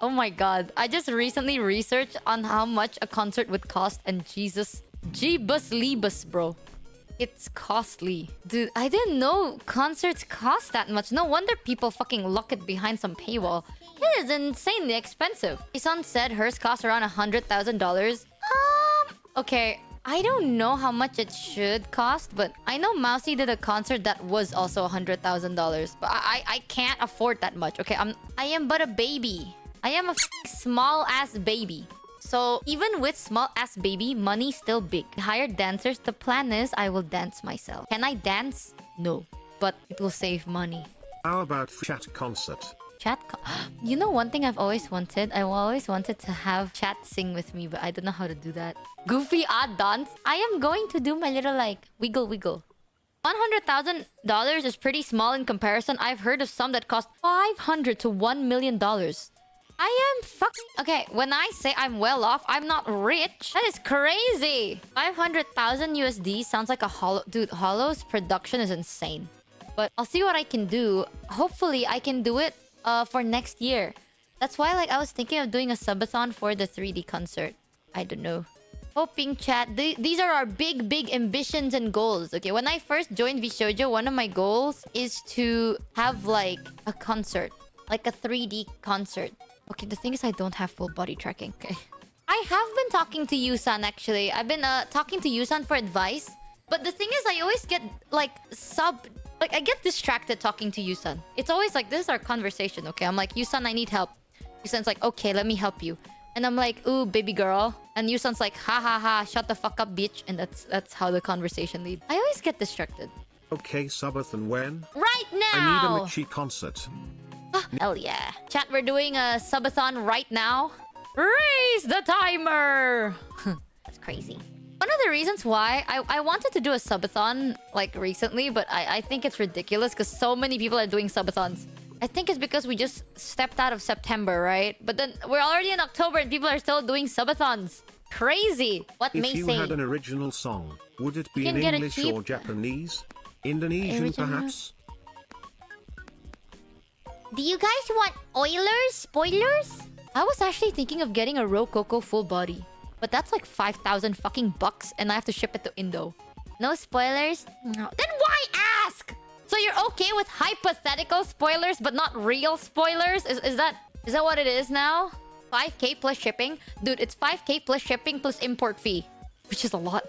Oh my god. I just recently researched on how much a concert would cost, and Jesus. Jeebus Leebus, bro. It's costly. Dude, I didn't know concerts cost that much. No wonder people fucking lock it behind some paywall. It is insanely expensive. Isan said hers cost around $100,000. Okay. I don't know how much it should cost, but I know Mousy did a concert that was also $100,000. But I can't afford that much. Okay, I am but a baby. I am a small ass baby. So even with small ass baby, money's still big. Hire dancers. The plan is I will dance myself. Can I dance? No, but it will save money. How about chat concert? You know one thing I've always wanted? I always wanted to have chat sing with me, but I don't know how to do that. Goofy odd dance? I am going to do my little like wiggle wiggle. $100,000 is pretty small in comparison. I've heard of some that cost $500 to $1 million. I am fucking... Okay, when I say I'm well off, I'm not rich. That is crazy. 500,000 USD sounds like a hollow... Dude, Hollow's production is insane. But I'll see what I can do. Hopefully, I can do it for next year. That's why, like, I was thinking of doing a subathon for the 3D concert. I don't know. Hoping chat. These are our big ambitions and goals. Okay, when I first joined vshojo, one of my goals is to have, like, a concert. Like a 3D concert. Okay, the thing is I don't have full body tracking. Okay. I have been talking to Yusan, actually. I've been talking to Yusan for advice. But the thing is, I always get, like, Like, I get distracted talking to Yusan. It's always like, this is our conversation, okay? I'm like, Yusan, I need help. Yusan's like, okay, let me help you. And I'm like, ooh, baby girl. And Yusan's like, ha ha ha, shut the fuck up, bitch. And that's how the conversation leads. I always get distracted. Okay, subathon when? Right now! I need a Michi concert. Hell yeah. Chat, we're doing a subathon right now. Raise the timer! That's crazy. One of the reasons why I wanted to do a subathon, like, recently, but I think it's ridiculous because so many people are doing subathons. I think it's because we just stepped out of September, right? But then we're already in October and people are still doing subathons. Crazy. What may say? If you had an original song, would it be in English or Japanese? Indonesian, perhaps? Do you guys want Oilers? Spoilers? I was actually thinking of getting a Rococo full body. But that's like 5,000 fucking bucks and I have to ship it to Indo. No spoilers? No. Then why ask? So you're okay with hypothetical spoilers but not real spoilers? Is that what it is now? 5k plus shipping? Dude, it's 5k plus shipping plus import fee. Which is a lot.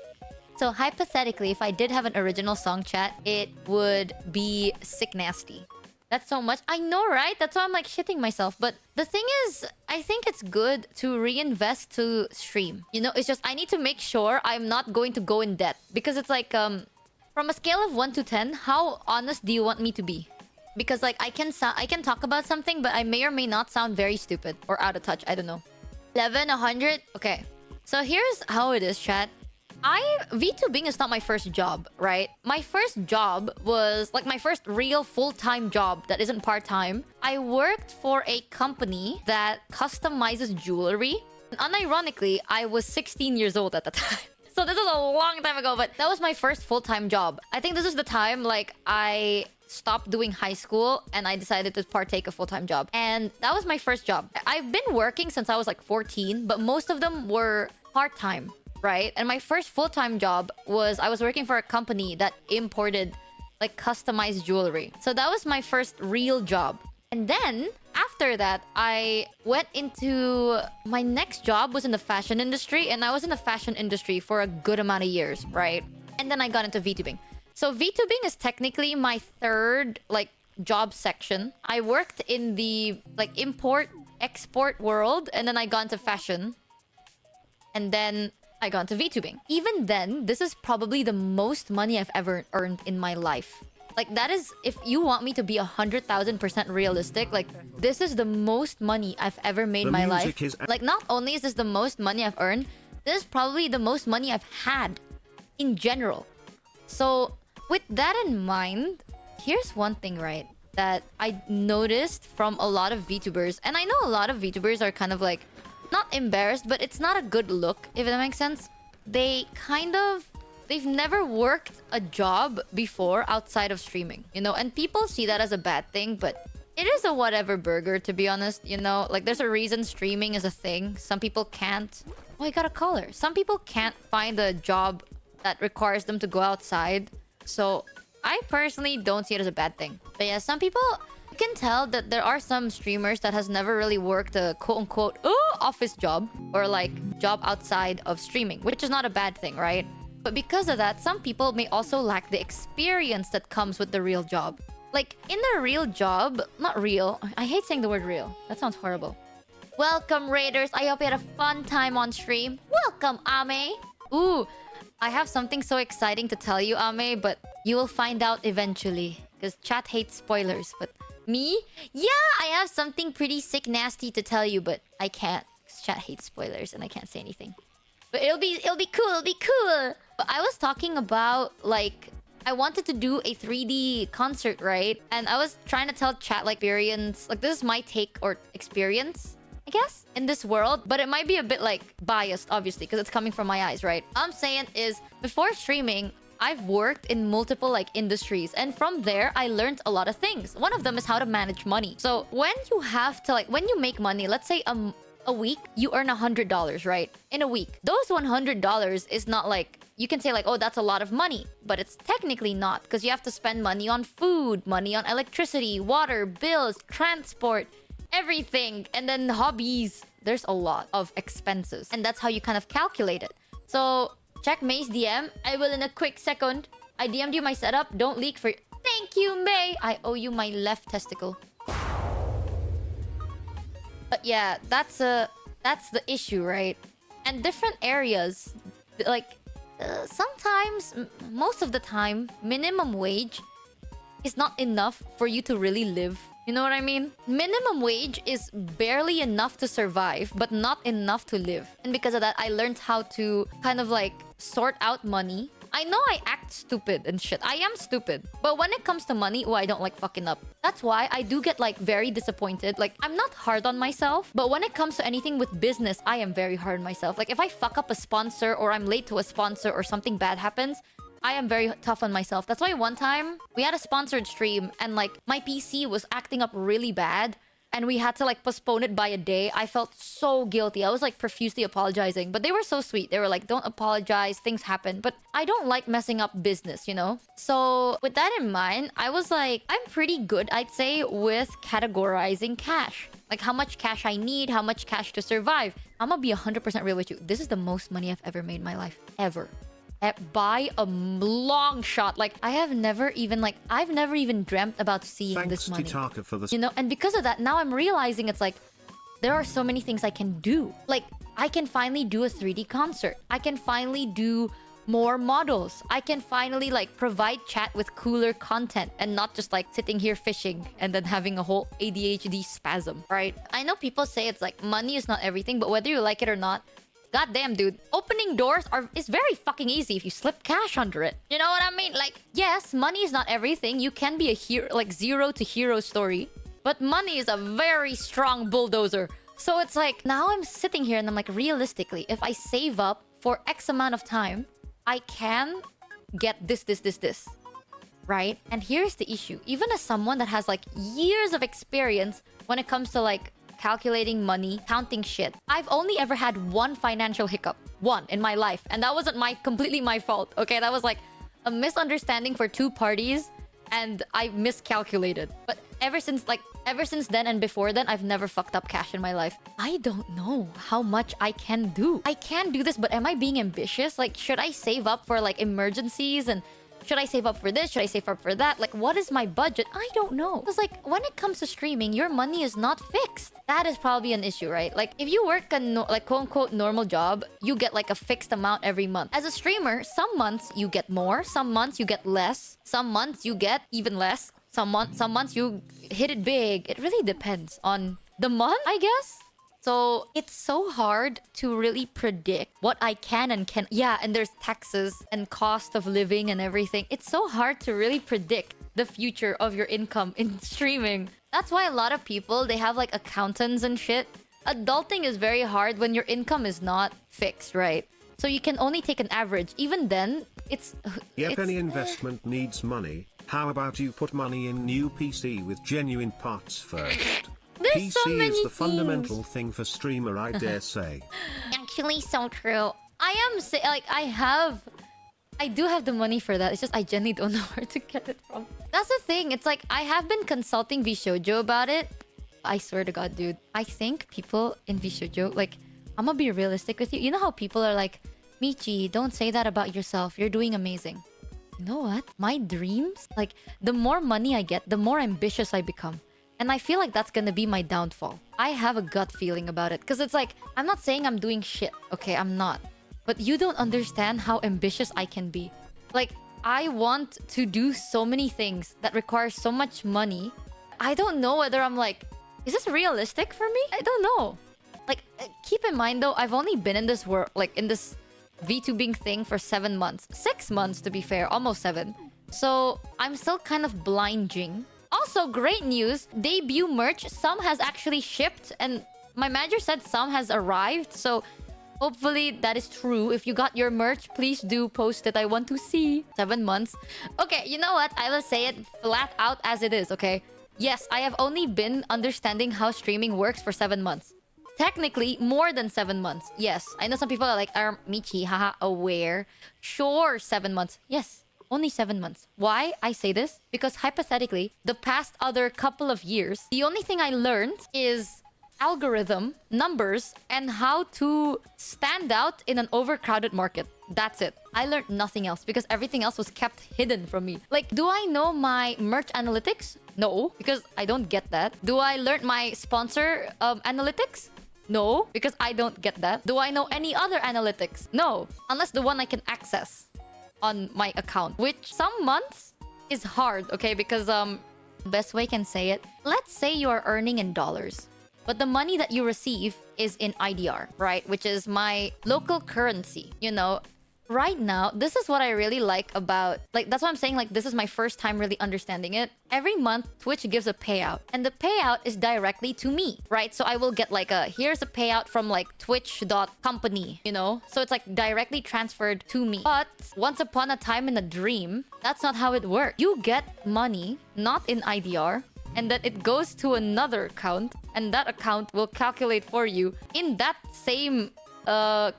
So hypothetically, if I did have an original song, chat, it would be sick nasty. That's so much. I know, right? That's why I'm like shitting myself. But the thing is, I think it's good to reinvest to stream. You know, it's just I need to make sure I'm not going to go in debt. Because it's like, from a scale of 1 to 10, how honest do you want me to be? Because like I can talk about something, but I may or may not sound very stupid or out of touch. I don't know. 11, 100? Okay. So here's how it is, chat. VTubing is not my first job, right? My first job was like my first real full-time job that isn't part-time. I worked for a company that customizes jewelry. And unironically, I was 16 years old at the time. So this is a long time ago, but that was my first full-time job. I think this is the time like I stopped doing high school and I decided to partake a full-time job. And that was my first job. I've been working since I was like 14, but most of them were part-time. Right? And my first full-time job was I was working for a company that imported like customized jewelry. So that was my first real job. And then after that, I went into my next job was in the fashion industry, and I was in the fashion industry for a good amount of years, right? And then I got into VTubing. So VTubing is technically my third like job section. I worked in the like import export world, and then I got into fashion. And then I got into VTubing. Even then, this is probably the most money I've ever earned in my life. Like, that is, if you want me to be 100,000% realistic, like, this is the most money I've ever made in my life. Like, not only is this the most money I've earned, this is probably the most money I've had in general. So, with that in mind, here's one thing, right, that I noticed from a lot of VTubers. And I know a lot of VTubers are kind of like, not embarrassed, but it's not a good look, if that makes sense. They've never worked a job before outside of streaming, you know? And people see that as a bad thing, but It is a whatever burger, to be honest. You know, like there's a reason streaming is a thing. Some people can't. Oh, I got a collar. Some people can't find a job that requires them to go outside. So I personally don't see it as a bad thing. But yeah, some people, you can tell that there are some streamers that has never really worked a quote-unquote office job or like job outside of streaming, which is not a bad thing, right? But because of that, some people may also lack the experience that comes with the real job. Like, in the real job, not real. I hate saying the word real. That sounds horrible. Welcome, Raiders. I hope you had a fun time on stream. Welcome, Ame. Ooh, I have something so exciting to tell you, Ame, but you will find out eventually. Because chat hates spoilers, but me? Yeah, I have something pretty sick nasty to tell you, but I can't. Because chat hates spoilers and I can't say anything. But it'll be cool, But I was talking about, like, I wanted to do a 3D concert, right? And I was trying to tell chat, like, experience... Like, this is my take or experience, I guess, in this world. But it might be a bit, like, biased, obviously, because it's coming from my eyes, right? All I'm saying is, before streaming, I've worked in multiple, like, industries. And from there, I learned a lot of things. One of them is how to manage money. So, when you have to, like... When you make money, let's say a week, you earn $100, right? In a week. Those $100 is not like... You can say like, oh, that's a lot of money. But it's technically not. Because you have to spend money on food, money on electricity, water, bills, transport, everything. And then hobbies. There's a lot of expenses. And that's how you kind of calculate it. So, check May's DM. I will in a quick second. I DM'd you my setup. Don't leak for... Thank you, May! I owe you my left testicle. But yeah, that's the issue, right? And different areas, like... sometimes, most of the time, minimum wage is not enough for you to really live. You know what I mean? Minimum wage is barely enough to survive, but not enough to live. And because of that, I learned how to kind of like sort out money. I know I act stupid and shit. I am stupid. But when it comes to money, I don't like fucking up. That's why I do get like very disappointed. Like, I'm not hard on myself. But when it comes to anything with business, I am very hard on myself. Like, if I fuck up a sponsor or I'm late to a sponsor or something bad happens, I am very tough on myself. That's why one time, we had a sponsored stream and like my PC was acting up really bad. And we had to like postpone it by a day. I felt so guilty. I was like profusely apologizing. But they were so sweet. They were like, don't apologize. Things happen. But I don't like messing up business, you know? So with that in mind, I was like, I'm pretty good, I'd say, with categorizing cash. Like how much cash I need, how much cash to survive. I'm gonna be 100% real with you. This is the most money I've ever made in my life. Ever. By a long shot. Like, I've never even dreamt about seeing this money. Titaka for the... You know, and because of that, now I'm realizing it's like, there are so many things I can do. Like, I can finally do a 3D concert. I can finally do more models. I can finally, like, provide chat with cooler content and not just, like, sitting here fishing and then having a whole ADHD spasm, right? I know people say it's like, money is not everything, but whether you like it or not, goddamn, dude. Opening doors is very fucking easy if you slip cash under it. You know what I mean? Like, yes, money is not everything. You can be a hero, like zero to hero story. But money is a very strong bulldozer. So it's like, now I'm sitting here and I'm like, realistically, if I save up for X amount of time, I can get this. Right? And here's the issue. Even as someone that has like years of experience when it comes to like calculating money, counting shit, I've only ever had one financial hiccup. One in my life. And that wasn't completely my fault. Okay, that was like a misunderstanding for two parties and I miscalculated. But ever since then and before then, I've never fucked up cash in my life. I don't know how much I can do. I can do this, but am I being ambitious? Like, should I save up for like emergencies and should I save up for this? Should I save up for that? Like, what is my budget? I don't know. Because, like, when it comes to streaming, your money is not fixed. That is probably an issue, right? Like, if you work a, like, quote-unquote normal job, you get, like, a fixed amount every month. As a streamer, some months you get more. Some months you get less. Some months you get even less. Some months you hit it big. It really depends on the month, I guess. So it's so hard to really predict what I can and can't. Yeah, and there's taxes and cost of living and everything. It's so hard to really predict the future of your income in streaming. That's why a lot of people, they have like accountants and shit. Adulting is very hard when your income is not fixed, right? So you can only take an average. Even then, it's... Yep, any investment needs money. How about you put money in new PC with genuine parts first? There's PC so many is the things. fundamental thing for streamer, I dare say. Actually, so true. I do have the money for that. It's just I genuinely don't know where to get it from. That's the thing. It's like I have been consulting vshojo about it. I swear to God, dude. I think people in vshojo, like, I'm gonna be realistic with you. You know how people are like, Michi, don't say that about yourself. You're doing amazing. You know what? My dreams, like, the more money I get, the more ambitious I become. And I feel like that's gonna be my downfall. I have a gut feeling about it. Because it's like, I'm not saying I'm doing shit. Okay, I'm not. But you don't understand how ambitious I can be. Like, I want to do so many things that require so much money. I don't know whether I'm like, is this realistic for me? I don't know. Like, keep in mind though, I've only been in this world, like in this VTubing thing for 7 months. 6 months to be fair, almost 7. So I'm still kind of blinding. Also, great news, debut merch, some has actually shipped and my manager said some has arrived. So hopefully that is true. If you got your merch, please do post it. I want to see. 7 months. Okay, you know what? I will say it flat out as it is, okay? Yes, I have only been understanding how streaming works for 7 months. Technically, more than 7 months. Yes, I know some people are like, Michi, haha, aware. Sure, 7 months. Yes, only 7 months. Why I say this? Because hypothetically, the past other couple of years, the only thing I learned is algorithm, numbers, and how to stand out in an overcrowded market. That's it. I learned nothing else because everything else was kept hidden from me. Like, do I know my merch analytics? No, because I don't get that. Do I learn my sponsor analytics? No, because I don't get that. Do I know any other analytics? No, unless the one I can access on my account, which some months is hard, okay? Because best way I can say it, let's say you are earning in dollars, but the money that you receive is in IDR, right? Which is my local currency, you know? Right now, this is what I really like about... Like, that's why I'm saying, like, this is my first time really understanding it. Every month, Twitch gives a payout. And the payout is directly to me, right? So I will get, like, here's a payout from, like, twitch.company, you know? So it's, like, directly transferred to me. But once upon a time in a dream, that's not how it works. You get money, not in IDR, and then it goes to another account, and that account will calculate for you in that same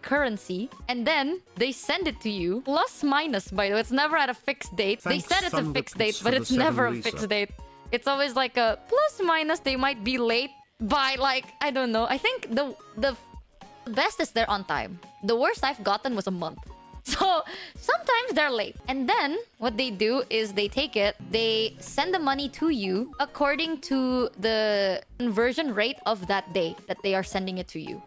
currency, and then they send it to you plus minus. By the way, it's never at a fixed date. Thanks, they said it's a fixed date, but it's never a fixed date. It's always like a plus minus. They might be late by, like, I don't know. I think the best is they're on time. The worst I've gotten was a month. So sometimes they're late. And then what they do is they take it, they send the money to you according to the conversion rate of that day that they are sending it to you.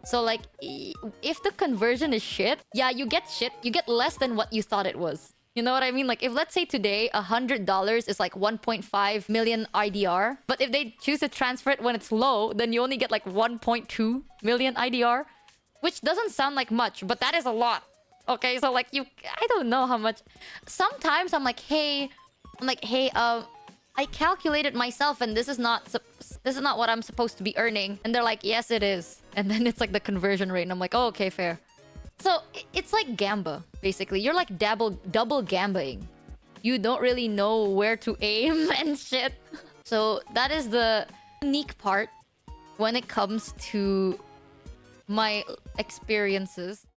So, like, if the conversion is shit, yeah, you get shit. You get less than what you thought it was. You know what I mean? Like, if let's say today, $100 is like 1.5 million IDR. But if they choose to transfer it when it's low, then you only get like 1.2 million IDR. Which doesn't sound like much, but that is a lot. Okay, so like I don't know how much. Sometimes I'm like, hey, I calculated myself and this is not what I'm supposed to be earning. And they're like, yes, it is. And then it's like the conversion rate. And I'm like, oh, okay, fair. So it's like gamba, basically. You're like double gambaing. You don't really know where to aim and shit. So that is the unique part when it comes to my experiences.